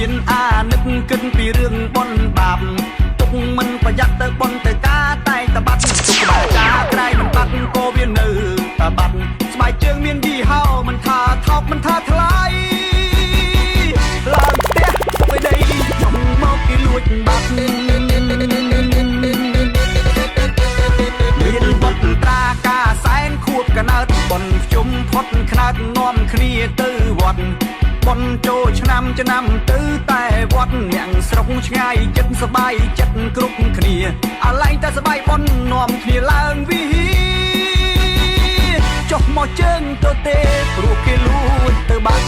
មានអានឹកគិតពីរឿងបនបាបទុកមិនប្រយ័ត្នទៅបនទៅការតែតបាត់ទុកបាចាក្រៃមិនបាត់ក៏វានៅតបាត់ស្បែកជើងមានយីហោមិនថាថោកមិនថាថ្លៃឡើងផ្ទះទៅដីចំមកគេលួចបាត់មានបត់ត្រាការសែនខួបកណើតបនជុំផុតខ្នាតនាំគ្នាទៅវត្តបនចូលឆ្នាំទៅតែវត្តអ្នកស្រុកឆ្ងាយចិត្តសបាយចិត្តគ្រប់គ្នាអាឡែងតែសបាយបននាំគ្នាឡើងវិហារចុះមកជើងទៅទេព្រោះគេលួចទៅបាត់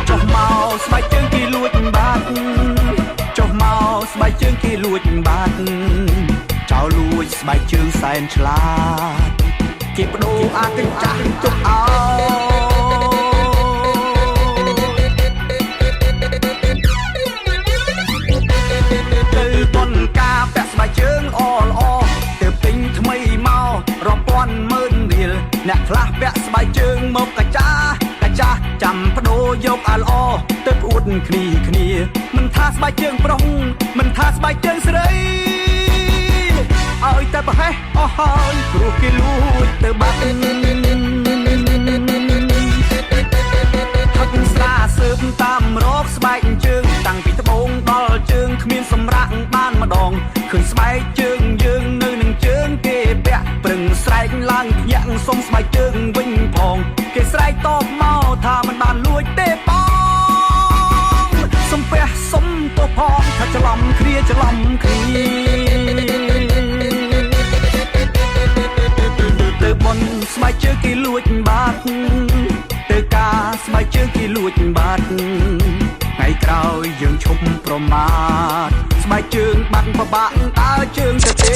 ចុះមកស្បែកជើងគេលួចបាត់ចុះមកស្បែកជើងគេលួចបាត់ចោលលួចស្បែកជើងសែនឆ្លាតគេបដូរអាកិច្ចចាស់ទុកអោទៅបនការពាក់ស្បែកជើងអល្អទៅទិញថ្មីមករាប់ពាន់ម៉ឺនរៀលអ្នកខ្លះពាក់ស្បែកជើងមកកាចាចាំបដូរយកអាល្អទៅអួតគ្នាមិនថាស្បែកជើងប្រុសមិនថាស្បែកជើងស្រីឲ្យតែប្រហែសអស់ហើយព្រោះគេលួចទៅបាត់ថឹកស្រាសើបតាមរកស្បែកជើងតាំងពីត្បូងដល់ជើងគ្មានសម្រាកបានម្ដងឃើញស្បែកជើងយើងនៅនឹងជើងគេពាក់ប្រឹងស្រែកឡើងភ្ញាក់សុំស្បែកជើងវិញផងគេស្រែកតបមកថាមិនបានលួចទេបងសំពះសុំទៅផងថាច្រឡំគ្នាទៅបនស្បែកជើងគេលួចបាត់ទៅការស្បែកជើងគេលួចបាត់ថ្ងៃក្រោយយើងឈប់ប្រមាថស្បែកជើងបាត់ពិបាកដើរជើងទៅទេ